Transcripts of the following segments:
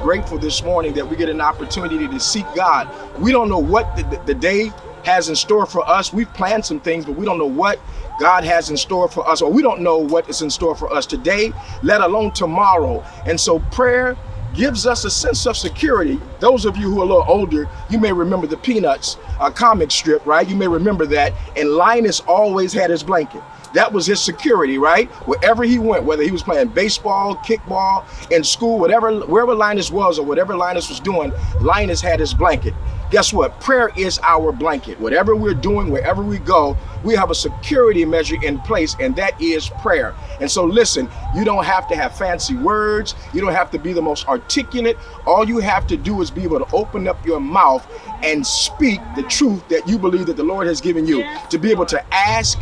grateful this morning that we get an opportunity to seek God. We don't know what the day has in store for us. We've planned some things, but we don't know what God has in store for us, or we don't know what is in store for us today, let alone tomorrow. And so prayer gives us a sense of security. Those of you who are a little older, you may remember the Peanuts comic strip, right? You may remember that. And Linus always had his blanket. That was his security, right? Wherever he went, whether he was playing baseball, kickball, in school, wherever Linus was or whatever Linus was doing, Linus had his blanket. Guess what? Prayer is our blanket. Whatever we're doing, wherever we go, we have a security measure in place, and that is prayer. And so listen, you don't have to have fancy words. You don't have to be the most articulate. All you have to do is be able to open up your mouth and speak the truth that you believe that the Lord has given you. To be able to ask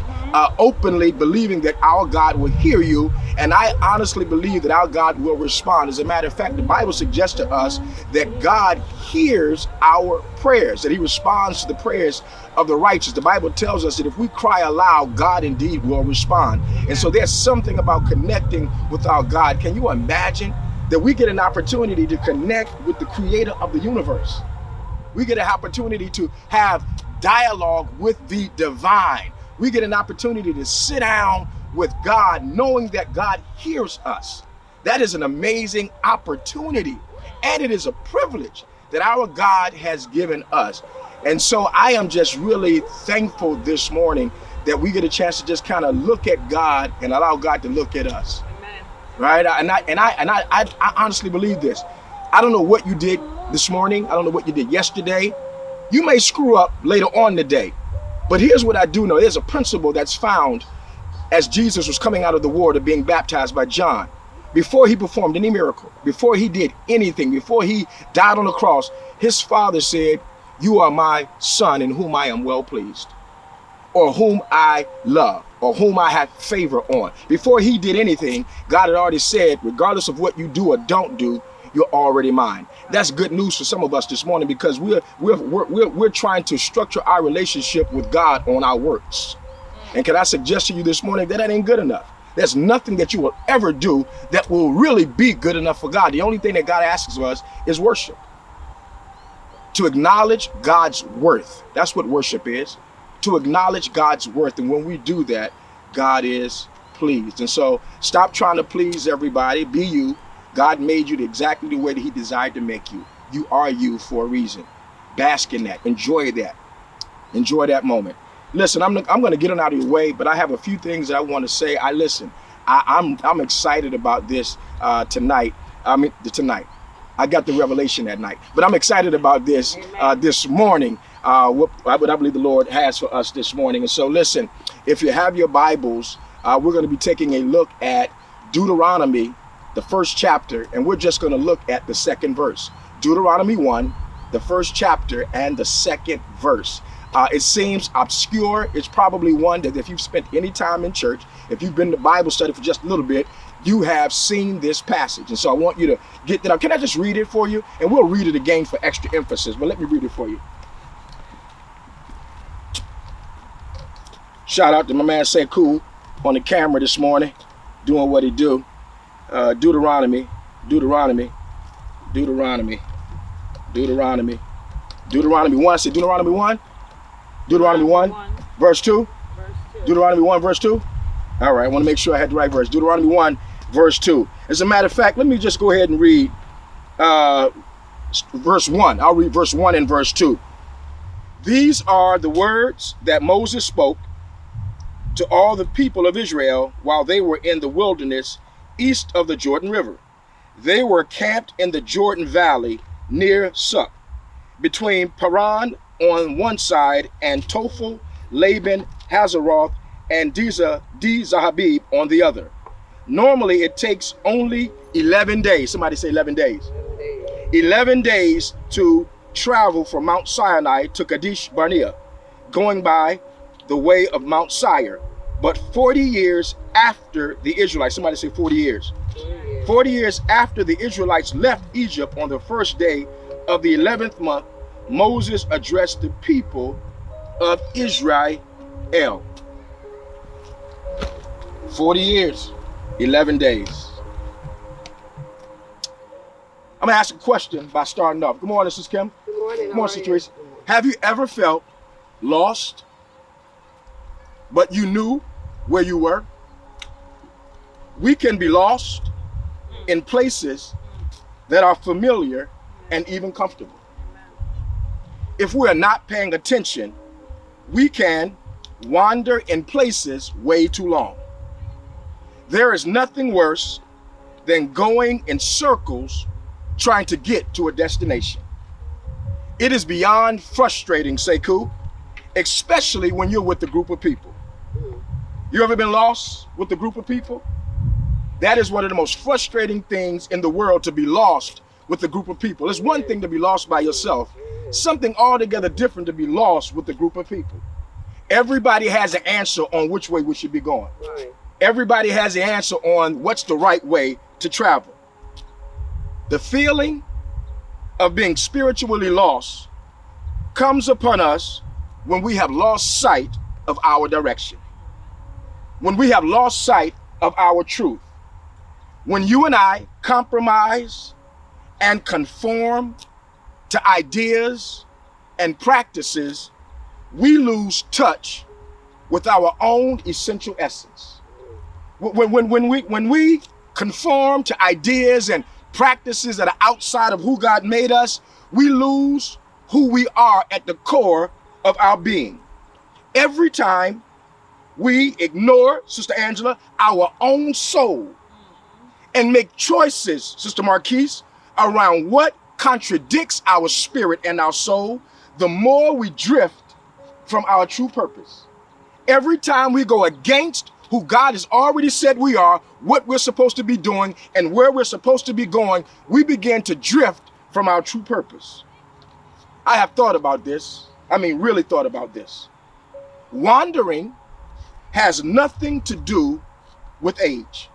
openly, believing that our God will hear you. And I honestly believe that our God will respond. As a matter of fact, the Bible suggests to us that God hears our prayers, that he responds to the prayers of the righteous. The Bible tells us that if we cry aloud, God indeed will respond. And so there's something about connecting with our God. Can you imagine that we get an opportunity to connect with the creator of the universe? We get an opportunity to have dialogue with the divine. We get an opportunity to sit down with God, knowing that God hears us. That is an amazing opportunity, and it is a privilege that our God has given us. And so I am just really thankful this morning that we get a chance to just kind of look at God and allow God to look at us. Amen. Right? And I honestly believe this. I don't know what you did this morning. I don't know what you did yesterday. You may screw up later on today. But here's what I do know. There's a principle that's found as Jesus was coming out of the water being baptized by John. Before he performed any miracle, before he did anything, before he died on the cross, his father said, "You are my son in whom I am well pleased," or whom I love, or whom I have favor on. Before he did anything, God had already said, regardless of what you do or don't do, you're already mine. That's good news for some of us this morning, because we're trying to structure our relationship with God on our works. And can I suggest to you this morning that ain't good enough? There's nothing that you will ever do that will really be good enough for God. The only thing that God asks of us is worship. To acknowledge God's worth. That's what worship is. To acknowledge God's worth. And when we do that, God is pleased. And so stop trying to please everybody. Be you. God made you exactly the way that he desired to make you. You are you for a reason. Bask in that. Enjoy that. Enjoy that moment. Listen, I'm going to get on out of your way, but I have a few things that I want to say. I'm excited about this tonight. Tonight. I got the revelation that night, but I'm excited about this this morning. What I believe the Lord has for us this morning. And so listen, if you have your Bibles, we're going to be taking a look at Deuteronomy, the first chapter, and we're just going to look at the second verse. Deuteronomy 1, the first chapter and the second verse. It seems obscure. It's probably one that if you've spent any time in church, if you've been to Bible study for just a little bit, you have seen this passage. And so I want you to get that out. Can I just read it for you? And we'll read it again for extra emphasis, but let me read it for you. Shout out to my man Sekou on the camera this morning, doing what he do. Deuteronomy 1. Say Deuteronomy 1. Deuteronomy 1, verse 2. Deuteronomy 1, verse 2. All right, I want to make sure I had the right verse. Deuteronomy 1, verse 2. As a matter of fact, let me just go ahead and read verse 1. I'll read verse 1 and verse 2. These are the words that Moses spoke to all the people of Israel while they were in the wilderness east of the Jordan River. They were camped in the Jordan Valley near Sup, between Paran on one side and Tophel, Laban, Hazeroth, and Zahabib on the other. Normally it takes only 11 days. Somebody say 11 days. 11 days to travel from Mount Sinai to Kadesh Barnea, going by the way of Mount Seir. But 40 years after the Israelites, somebody say 40 years. 40 years after the Israelites left Egypt on the first day of the 11th month, Moses addressed the people of Israel. 40 years, 11 days. I'm gonna ask a question by starting off. Good morning, Sister Kim. Good morning. Good morning, Sister Teresa. Have you ever felt lost, but you knew where you were? We can be lost in places that are familiar and even comfortable. If we are not paying attention, we can wander in places way too long. There is nothing worse than going in circles trying to get to a destination. It is beyond frustrating, Sekou, especially when you're with a group of people. You ever been lost with a group of people? That is one of the most frustrating things in the world, to be lost with a group of people. It's one thing to be lost by yourself, something altogether different to be lost with a group of people. Everybody has an answer on which way we should be going. Everybody has the answer on what's the right way to travel. The feeling of being spiritually lost comes upon us when we have lost sight of our direction, when we have lost sight of our truth, when you and I compromise and conform to ideas and practices, we lose touch with our own essential essence. When we conform to ideas and practices that are outside of who God made us, we lose who we are at the core of our being. Every time we ignore, Sister Angela, our own soul and make choices, Sister Marquise, around what contradicts our spirit and our soul, the more we drift from our true purpose. Every time we go against who God has already said we are, what we're supposed to be doing, and where we're supposed to be going, we begin to drift from our true purpose. I have thought about this. Really thought about this. Wandering has nothing to do with age.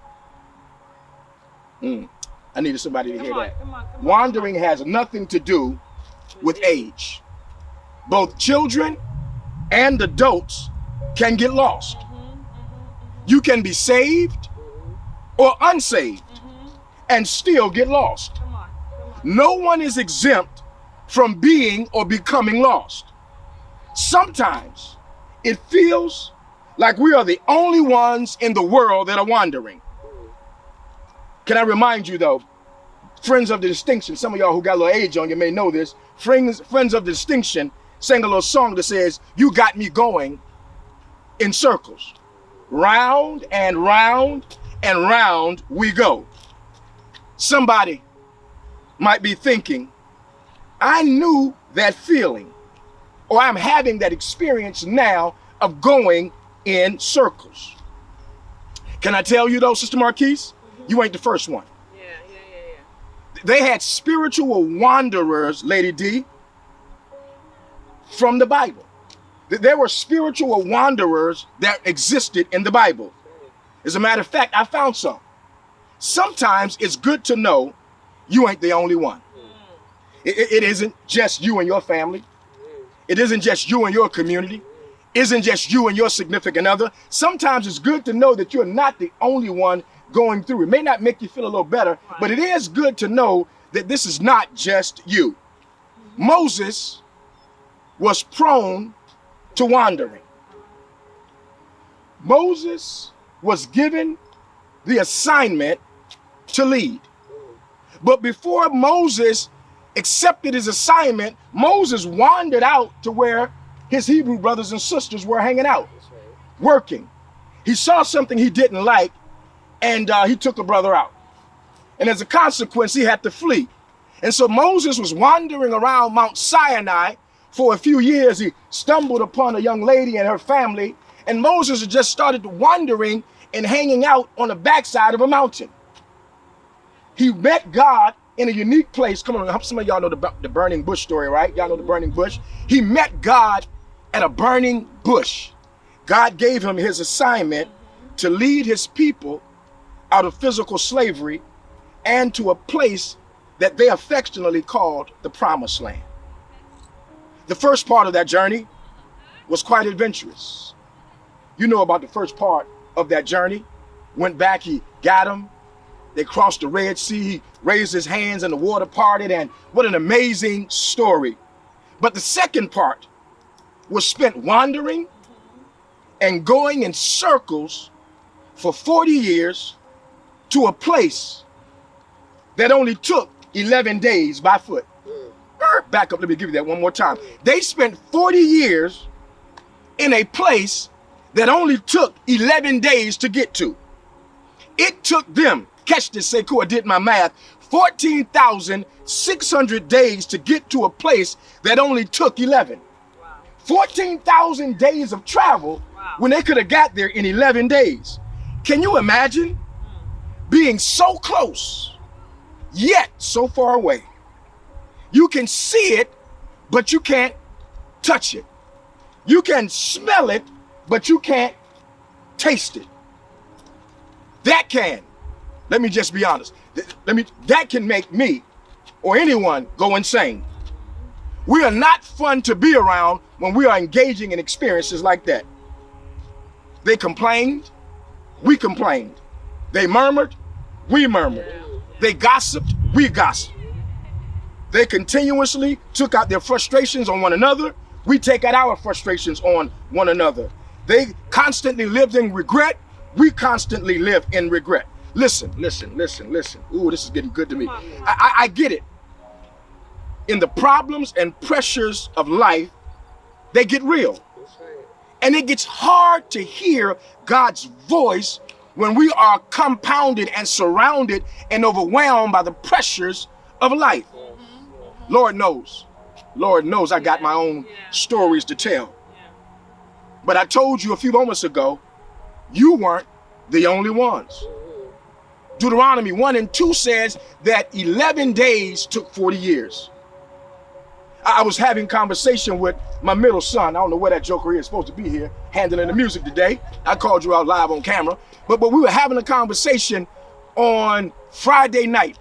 I needed somebody to hear that. Wandering has nothing to do with age. Both children and adults can get lost. You can be saved or unsaved and still get lost. No one is exempt from being or becoming lost. Sometimes it feels like we are the only ones in the world that are wandering. Can I remind you though, Friends of the Distinction, some of y'all who got a little age on you may know this, Friends of the Distinction sang a little song that says, "You got me going in circles. Round and round and round we go." Somebody might be thinking, I knew that feeling, or I'm having that experience now of going in circles. Can I tell you though, Sister Marquise, you ain't the first one. Yeah. They had spiritual wanderers, Lady D, from the Bible. There were spiritual wanderers that existed in the Bible. As a matter of fact, I found some. Sometimes it's good to know you ain't the only one. It isn't just you and your family. It isn't just you and your community. It isn't just you and your significant other. Sometimes it's good to know that you're not the only one going through. It may not make you feel a little better, but it is good to know that this is not just you. Moses was prone to wandering. Moses was given the assignment to lead. But before Moses accepted his assignment, Moses wandered out to where his Hebrew brothers and sisters were hanging out, working. He saw something he didn't like, and he took a brother out. And as a consequence, he had to flee. And so Moses was wandering around Mount Sinai for a few years. He stumbled upon a young lady and her family, and Moses had just started wandering and hanging out on the backside of a mountain. He met God in a unique place. Come on, some of y'all know the burning bush story, right? Y'all know the burning bush. He met God at a burning bush. God gave him his assignment to lead his people out of physical slavery and to a place that they affectionately called the Promised Land. The first part of that journey was quite adventurous. You know about the first part of that journey. Went back, he got him, They crossed the Red Sea. He raised his hands and the water parted, and what an amazing story. But the second part was spent wandering and going in circles for 40 years to a place that only took 11 days by foot. Back up, let me give you that one more time. They spent 40 years in a place that only took 11 days to get to. It took them, catch this, Sekou, I did my math, 14,600 days to get to a place that only took 11. Wow. 14,000 days of travel when they could have got there in 11 days. Can you imagine being so close, yet so far away? You can see it, but you can't touch it. You can smell it, but you can't taste it. That can, let me just be honest, that can make me or anyone go insane. We are not fun to be around when we are engaging in experiences like that. They complained, we complained. They murmured, we murmured. They gossiped, we gossiped. They continuously took out their frustrations on one another. We take out our frustrations on one another. They constantly lived in regret. We constantly live in regret. Listen. Ooh, this is getting good to me. I get it. In the problems and pressures of life, they get real. And it gets hard to hear God's voice when we are compounded and surrounded and overwhelmed by the pressures of life. Lord knows I got my own stories to tell. But I told you a few moments ago, you weren't the only ones. Deuteronomy 1 and 2 says that 11 days took 40 years. I was having conversation with my middle son. I don't know where that joker is, supposed to be here handling the music today. I called you out live on camera. But we were having a conversation on Friday night.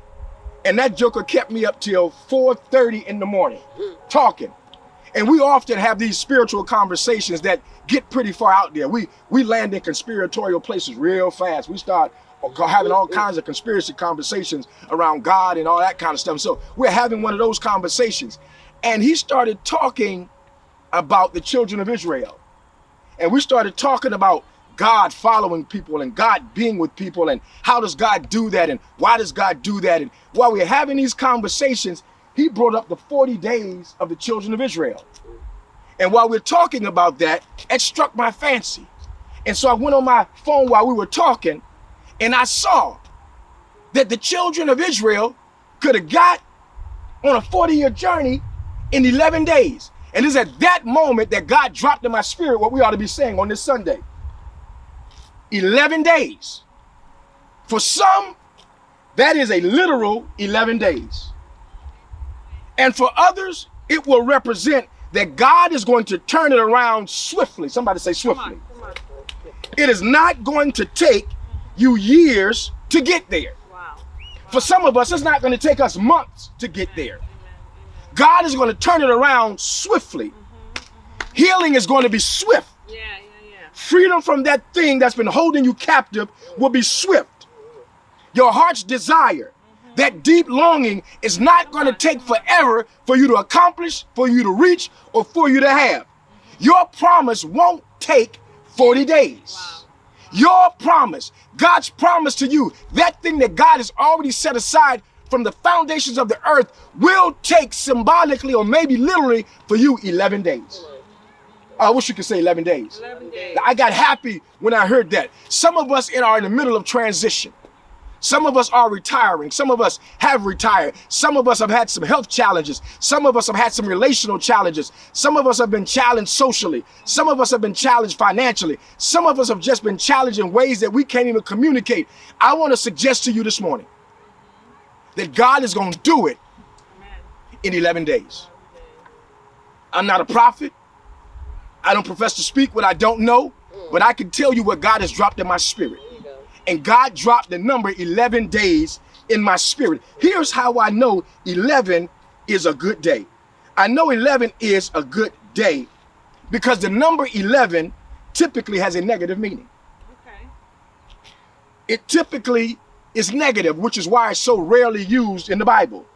And that joker kept me up till 4:30 in the morning talking. And we often have these spiritual conversations that get pretty far out there. We land in conspiratorial places real fast. We start having all kinds of conspiracy conversations around God and all that kind of stuff. So we're having one of those conversations. And he started talking about the children of Israel. And we started talking about God following people and God being with people and how does God do that and why does God do that? And while we're having these conversations, he brought up the 40 days of the children of Israel. And while we're talking about that, it struck my fancy. And so I went on my phone while we were talking and I saw that the children of Israel could have got on a 40-year journey in 11 days. And it's at that moment that God dropped in my spirit what we ought to be saying on this Sunday. 11 days. For some, that is a literal 11 days. And for others, it will represent that God is going to turn it around swiftly. Somebody say swiftly. Come on. It is not going to take you years to get there. Wow. For some of us, it's not going to take us months to get there. God is going to turn it around swiftly. Healing is going to be swift. Freedom from that thing that's been holding you captive will be swift. Your heart's desire, that deep longing, is not going to take forever for you to accomplish, for you to reach, or for you to have. Your promise won't take 40 days. Your promise, God's promise to you, that thing that God has already set aside from the foundations of the earth, will take symbolically or maybe literally for you 11 days. I wish you could say 11 days. 11 days. I got happy when I heard that. Some of us are in the middle of transition. Some of us are retiring. Some of us have retired. Some of us have had some health challenges. Some of us have had some relational challenges. Some of us have been challenged socially. Some of us have been challenged financially. Some of us have just been challenged in ways that we can't even communicate. I want to suggest to you this morning that God is going to do it in 11 days. I'm not a prophet. I don't profess to speak what I don't know, but I can tell you what God has dropped in my spirit. And God dropped the number 11 days in my spirit. Here's how I know 11 is a good day. I know 11 is a good day because the number 11 typically has a negative meaning. Okay. It typically is negative, which is why it's so rarely used in the Bible.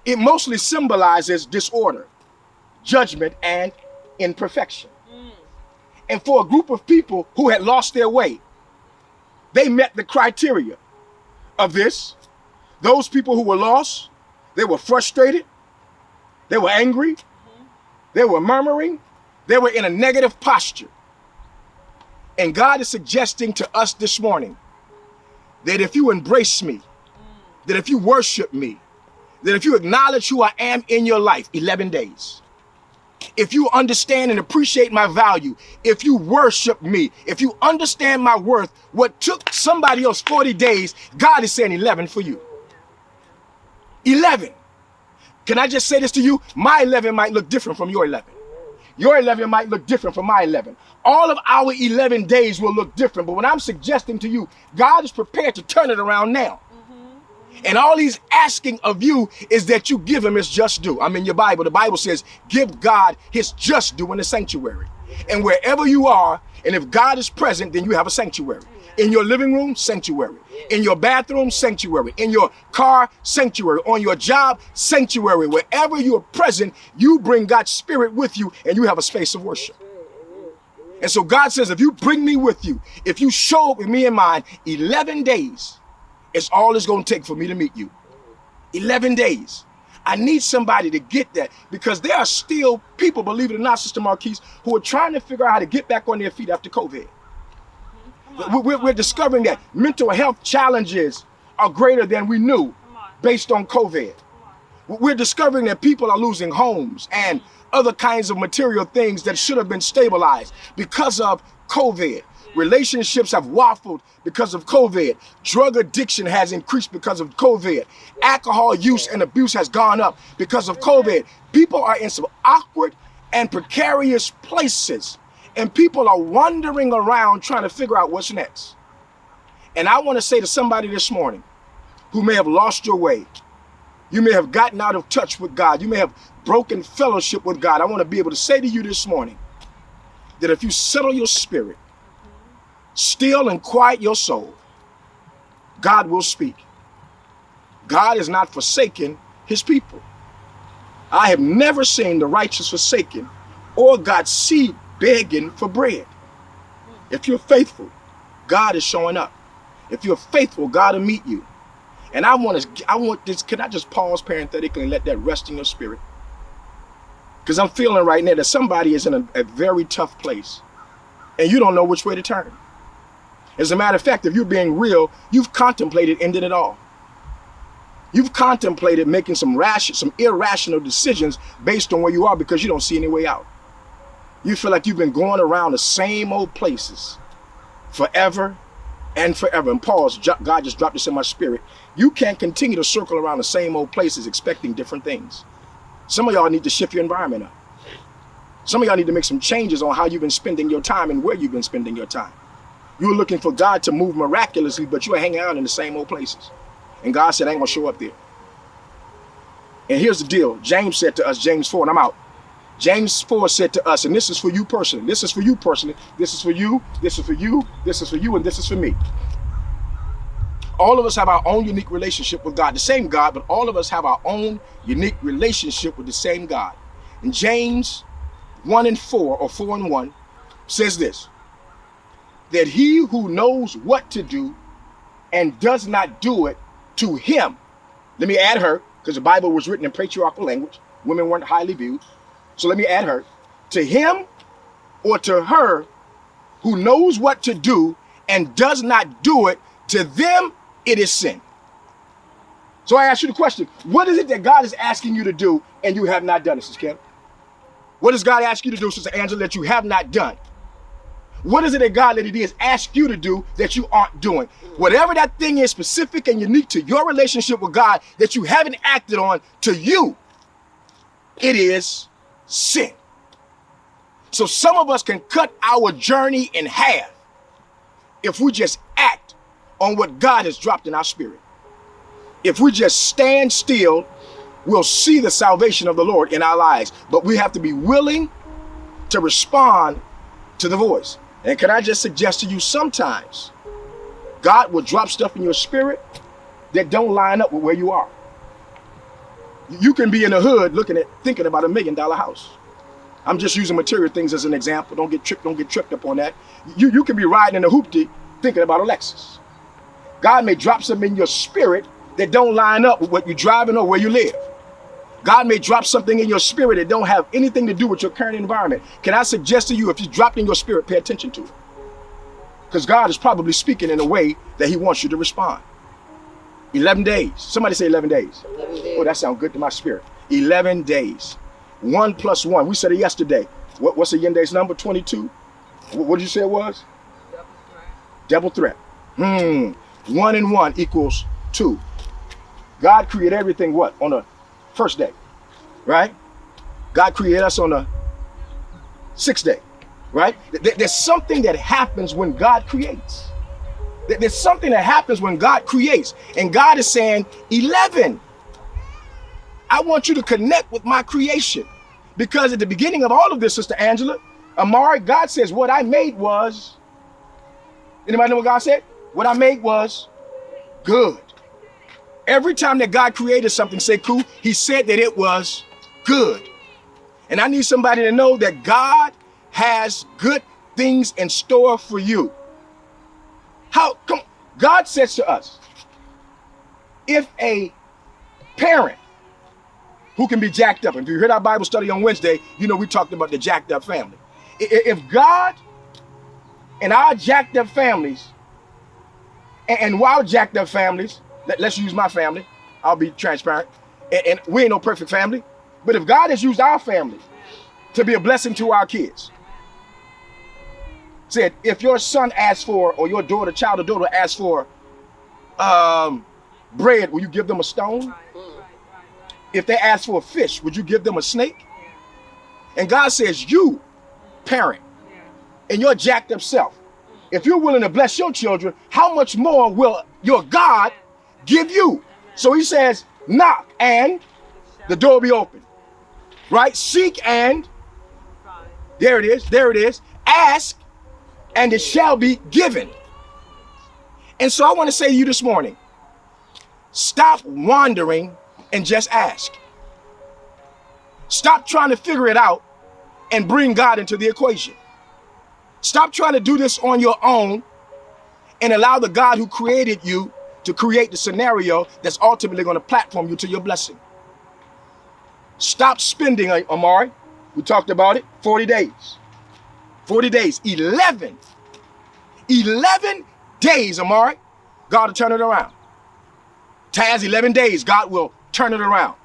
It mostly symbolizes disorder, judgment, and imperfection. And for a group of people who had lost their way, they met the criteria of this. Those people who were lost, they were frustrated, they were angry, they were murmuring, they were in a negative posture. And God is suggesting to us this morning that if you embrace me, that if you worship me, that if you acknowledge who I am in your life, 11 days, if you understand and appreciate my value, if you worship me, if you understand my worth, what took somebody else 40 days, God is saying 11 for you. 11. Can I just say this to you? My 11 might look different from your 11. Your 11 might look different from my 11. All of our 11 days will look different, but what I'm suggesting to you, God is prepared to turn it around now. And all he's asking of you is that you give him his just due. I mean, your Bible, the Bible says, give God his just due in the sanctuary. And wherever you are, and if God is present, then you have a sanctuary. In your living room, sanctuary. In your bathroom, sanctuary. In your car, sanctuary. On your job, sanctuary. Wherever you are present, you bring God's spirit with you and you have a space of worship. And so God says, if you bring me with you, if you show up with me in mind, 11 days, it's all it's going to take for me to meet you. 11 days. I need somebody to get that, because there are still people, believe it or not, Sister Marquise, who are trying to figure out how to get back on their feet after COVID. We're discovering that mental health challenges are greater than we knew based on COVID. We're discovering that people are losing homes and other kinds of material things that should have been stabilized because of COVID. Relationships have waffled because of COVID. Drug addiction has increased because of COVID. Alcohol use and abuse has gone up because of COVID. People are in some awkward and precarious places, and people are wandering around trying to figure out what's next. And I want to say to somebody this morning who may have lost your way, you may have gotten out of touch with God, you may have broken fellowship with God. I want to be able to say to you this morning that if you settle your spirit, still and quiet your soul, God will speak. God is not forsaken his people. I have never seen the righteous forsaken or God's seed begging for bread. If you're faithful, God is showing up. If you're faithful, God will meet you. And I want this, can I just pause parenthetically and let that rest in your spirit? Because I'm feeling right now that somebody is in a very tough place and you don't know which way to turn. As a matter of fact, if you're being real, you've contemplated ending it all. You've contemplated making some irrational decisions based on where you are because you don't see any way out. You feel like you've been going around the same old places forever and forever. And pause, God just dropped this in my spirit. You can't continue to circle around the same old places expecting different things. Some of y'all need to shift your environment up. Some of y'all need to make some changes on how you've been spending your time and where you've been spending your time. You were looking for God to move miraculously, but you were hanging out in the same old places. And God said, I ain't gonna show up there. And here's the deal. James said to us, James 4, and I'm out. James 4 said to us, and this is for you personally. This is for you personally. This is for you. This is for you. This is for you. And this is for me. All of us have our own unique relationship with God. The same God, but all of us have our own unique relationship with the same God. And James 1:4, or 4:1, says this: that he who knows what to do and does not do it, to him, let me add her, because the Bible was written in patriarchal language. Women weren't highly viewed. So let me add her. To him or to her who knows what to do and does not do it, to them it is sin. So I ask you the question, what is it that God is asking you to do and you have not done it, Sister Kim? What does God ask you to do, Sister Angela, that you have not done? What is it that God, Lady D, has asked you to do that you aren't doing? Whatever that thing is specific and unique to your relationship with God that you haven't acted on, to you, it is sin. So some of us can cut our journey in half if we just act on what God has dropped in our spirit. If we just stand still, we'll see the salvation of the Lord in our lives. But we have to be willing to respond to the voice. And can I just suggest to you, sometimes God will drop stuff in your spirit that don't line up with where you are. You can be in the hood thinking about $1 million house. I'm just using material things as an example. Don't get tripped up on that. You can be riding in a hoopty thinking about a Lexus. God may drop something in your spirit that don't line up with what you're driving or where you live. God may drop something in your spirit that don't have anything to do with your current environment. Can I suggest to you, if it's dropped in your spirit, pay attention to it? Because God is probably speaking in a way that he wants you to respond. 11 days. Somebody say 11 days. 11 days. Oh, that sounds good to my spirit. 11 days. 1 + 1. We said it yesterday. What's the yen days number? 22? What did you say it was? Double threat. 1 and 1 equals 2. God created everything what? On the first day, right? God created us on the 6th day, right? There's something that happens when God creates. There's something that happens when God creates. And God is saying, 11. I want you to connect with my creation. Because at the beginning of all of this, Sister Angela, Amari, God says, what I made was, anybody know what God said? What I made was good. Every time that God created something, say cool, he said that it was good. And I need somebody to know that God has good things in store for you. God says to us, if a parent who can be jacked up, and if you heard our Bible study on Wednesday, you know we talked about the jacked up family. If God and our jacked up families, and while jacked up families, let's use my family, I'll be transparent, and we ain't no perfect family, but if God has used our family to be a blessing to our kids, said, if your son asks for, or your child or daughter asks for bread, will you give them a stone? If they ask for a fish, would you give them a snake? And God says, you, parent, and your jacked up self, if you're willing to bless your children, how much more will your God give you? So he says, knock and the door will be open, right? Seek and, there it is. Ask and it shall be given. And so I want to say to you this morning, stop wandering and just ask. Stop trying to figure it out and bring God into the equation. Stop trying to do this on your own and allow the God who created you to create the scenario that's ultimately going to platform you to your blessing. Stop spending, Amari. We talked about it. 40 days. 40 days. 11 days, Amari. God will turn it around. Taz, 11 days, God will turn it around.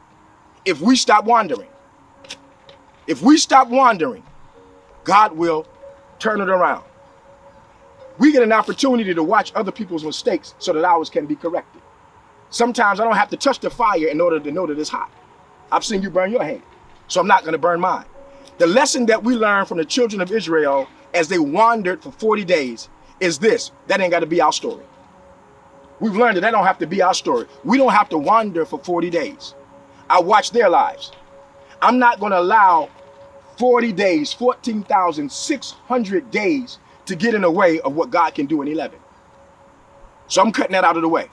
If we stop wandering. If we stop wandering, God will turn it around. We get an opportunity to watch other people's mistakes so that ours can be corrected. Sometimes I don't have to touch the fire in order to know that it's hot. I've seen you burn your hand, so I'm not going to burn mine. The lesson that we learned from the children of Israel as they wandered for 40 days is this. That ain't got to be our story. We've learned that don't have to be our story. We don't have to wander for 40 days. I watched their lives. I'm not going to allow 40 days, 14,600 days to get in the way of what God can do in 11. So I'm cutting that out of the way.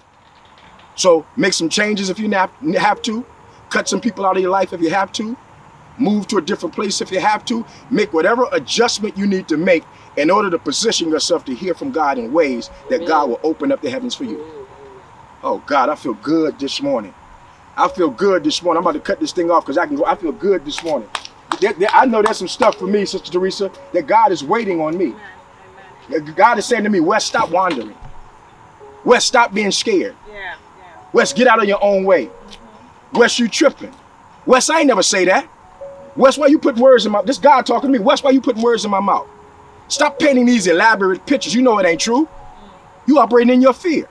So make some changes if you have to. Cut some people out of your life if you have to. Move to a different place if you have to. Make whatever adjustment you need to make in order to position yourself to hear from God in ways that God will open up the heavens for you. Oh God, I feel good this morning. I feel good this morning. I'm about to cut this thing off because I feel good this morning. I know there's some stuff for me, Sister Teresa, that God is waiting on me. God is saying to me, Wes, stop wandering. Wes, stop being scared. Wes, get out of your own way. Wes, you tripping. Wes, I ain't never say that. Wes, why you putting words in my, this God talking to me. Wes, why you putting words in my mouth? Stop painting these elaborate pictures. You know it ain't true. You operating in your fear.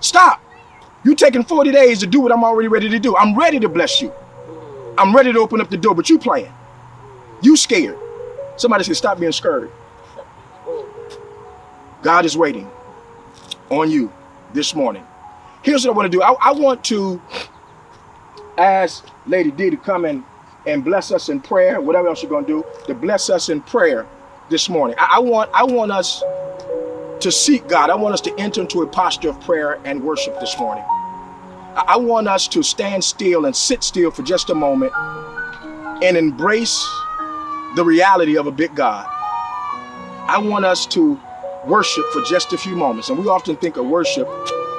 Stop. You taking 40 days to do what I'm already ready to do. I'm ready to bless you. I'm ready to open up the door, but you playing. You scared. Somebody said, stop being scared. God is waiting on you this morning. Here's what I want to do. I want to ask Lady D to come in and bless us in prayer, whatever else you're going to do, to bless us in prayer this morning. I want us to seek God. I want us to enter into a posture of prayer and worship this morning. I want us to stand still and sit still for just a moment and embrace the reality of a big God. I want us to worship for just a few moments. And we often think of worship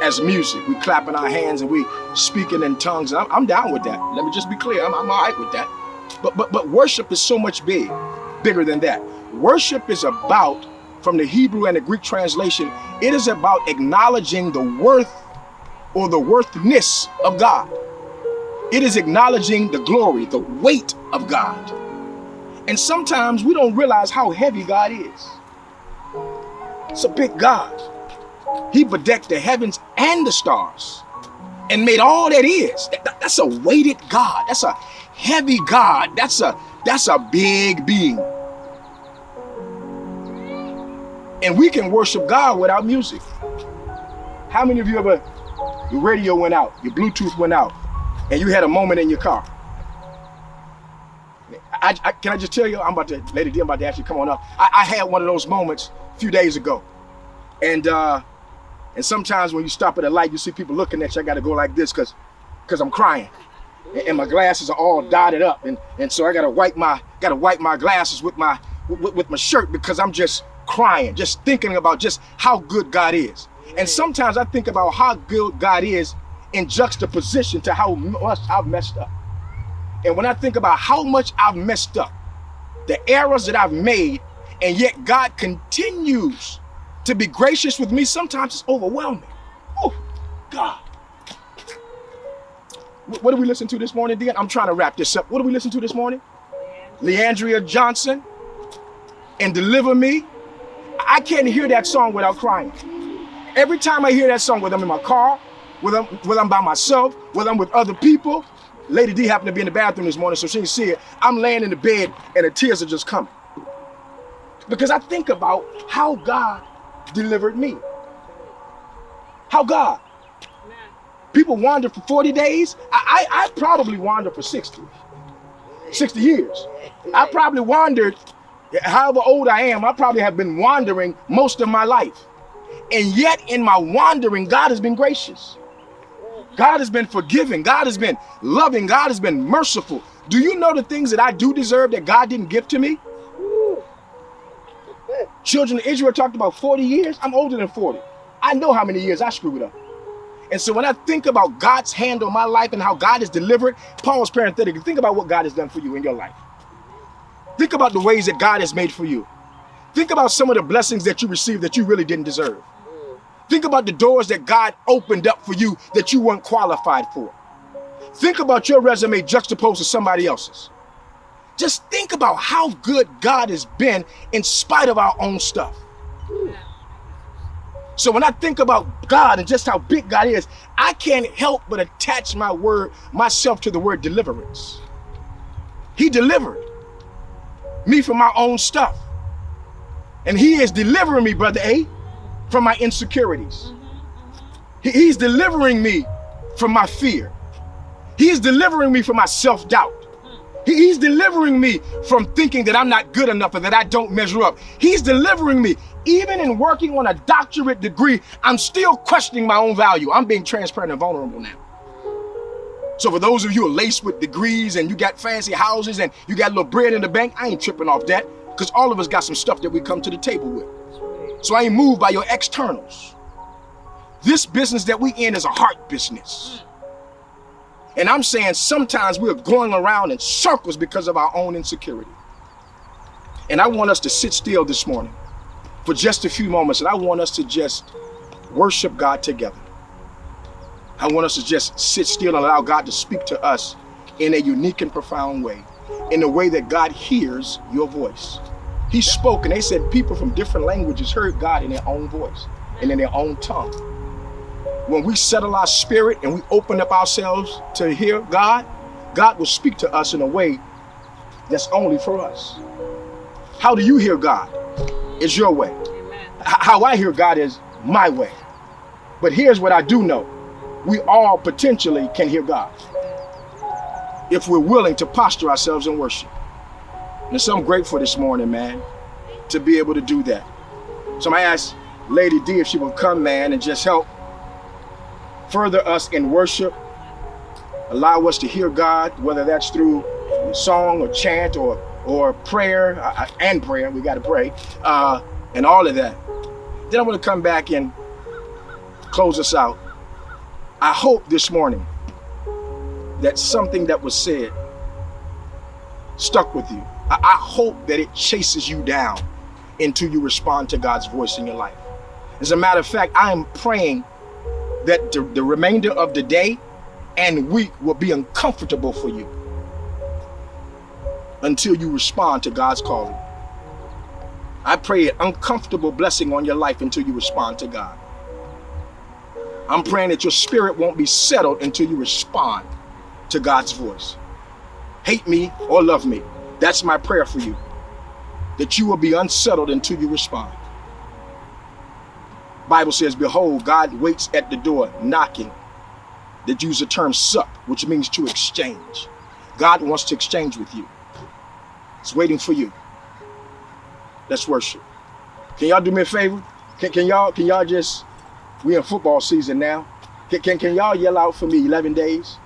as music. We clapping our hands and we speaking in tongues. And I'm down with that. Let me just be clear. I'm all right with that. But worship is so much bigger than that. Worship is about, from the Hebrew and the Greek translation, it is about acknowledging the worth or the worthness of God. It is acknowledging the glory, the weight of God. And sometimes we don't realize how heavy God is. It's a big God. He bedecked the heavens and the stars and made all that is. That's a weighted God. That's a heavy God. That's a big being. And we can worship God without music. How many of you ever, your radio went out, your Bluetooth went out, and you had a moment in your car? Can I just tell you, Lady D, I'm about to ask you to come on up. I had one of those moments a few days ago. And sometimes when you stop at a light, you see people looking at you. I got to go like this because I'm crying. And my glasses are all dotted up. And so I got to wipe my glasses with my shirt because I'm just crying, just thinking about just how good God is. And sometimes I think about how good God is in juxtaposition to how much I've messed up. And when I think about how much I've messed up, the errors that I've made, and yet God continues to be gracious with me, sometimes it's overwhelming. Oh, God. What did we listen to this morning, Dean? I'm trying to wrap this up. What did we listen to this morning? Leandria Johnson and Deliver Me. I can't hear that song without crying. Every time I hear that song, whether I'm in my car, whether I'm by myself, whether I'm with other people. Lady D happened to be in the bathroom this morning, so she didn't see it. I'm laying in the bed and the tears are just coming. Because I think about how God delivered me. How God. People wander for 40 days. I probably wandered for 60 years. I probably wandered, however old I am, I probably have been wandering most of my life. And yet in my wandering, God has been gracious. God has been forgiving. God has been loving. God has been merciful. Do you know the things that I do deserve that God didn't give to me? Children of Israel talked about 40 years. I'm older than 40. I know how many years I screwed up. And so when I think about God's hand on my life and how God has delivered, Paul's parenthetically, think about what God has done for you in your life. Think about the ways that God has made for you. Think about some of the blessings that you received that you really didn't deserve. Think about the doors that God opened up for you that you weren't qualified for. Think about your resume juxtaposed to somebody else's. Just think about how good God has been in spite of our own stuff. So when I think about God and just how big God is, I can't help but attach myself to the word deliverance. He delivered me from my own stuff. And he is delivering me, Brother A, from my insecurities. He's delivering me from my fear. He's delivering me from my self-doubt. He's delivering me from thinking that I'm not good enough or that I don't measure up. He's delivering me. Even in working on a doctorate degree, I'm still questioning my own value. I'm being transparent and vulnerable now. So for those of you who are laced with degrees and you got fancy houses and you got a little bread in the bank, I ain't tripping off that because all of us got some stuff that we come to the table with. So I ain't moved by your externals. This business that we in is a heart business. And I'm saying sometimes we're going around in circles because of our own insecurity. And I want us to sit still this morning for just a few moments, and I want us to just worship God together. I want us to just sit still and allow God to speak to us in a unique and profound way, in a way that God hears your voice. He spoke, and they said people from different languages heard God in their own voice and in their own tongue. When we settle our spirit and we open up ourselves to hear God, God will speak to us in a way that's only for us. How do you hear God? It's your way. Amen. How I hear God is my way. But here's what I do know. We all potentially can hear God if we're willing to posture ourselves in worship. And so I'm grateful this morning, man, to be able to do that. So I ask Lady D, if she will come, man, and just help further us in worship. Allow us to hear God, whether that's through song or chant or prayer and prayer. We got to pray and all of that. Then I want to come back and close us out. I hope this morning that something that was said stuck with you. I hope that it chases you down until you respond to God's voice in your life. As a matter of fact, I am praying that the remainder of the day and week will be uncomfortable for you until you respond to God's calling. I pray an uncomfortable blessing on your life until you respond to God. I'm praying that your spirit won't be settled until you respond to God's voice. Hate me or love me. That's my prayer for you. That you will be unsettled until you respond. Bible says, behold, God waits at the door knocking. That use the term sup, which means to exchange. God wants to exchange with you. He's waiting for you. Let's worship. Can y'all do me a favor? Can y'all just, we in football season now. Can y'all yell out for me 11 days?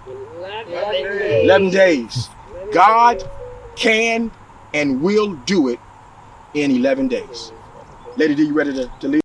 11 days. God can and will do it in 11 days. Lady D, you ready to leave?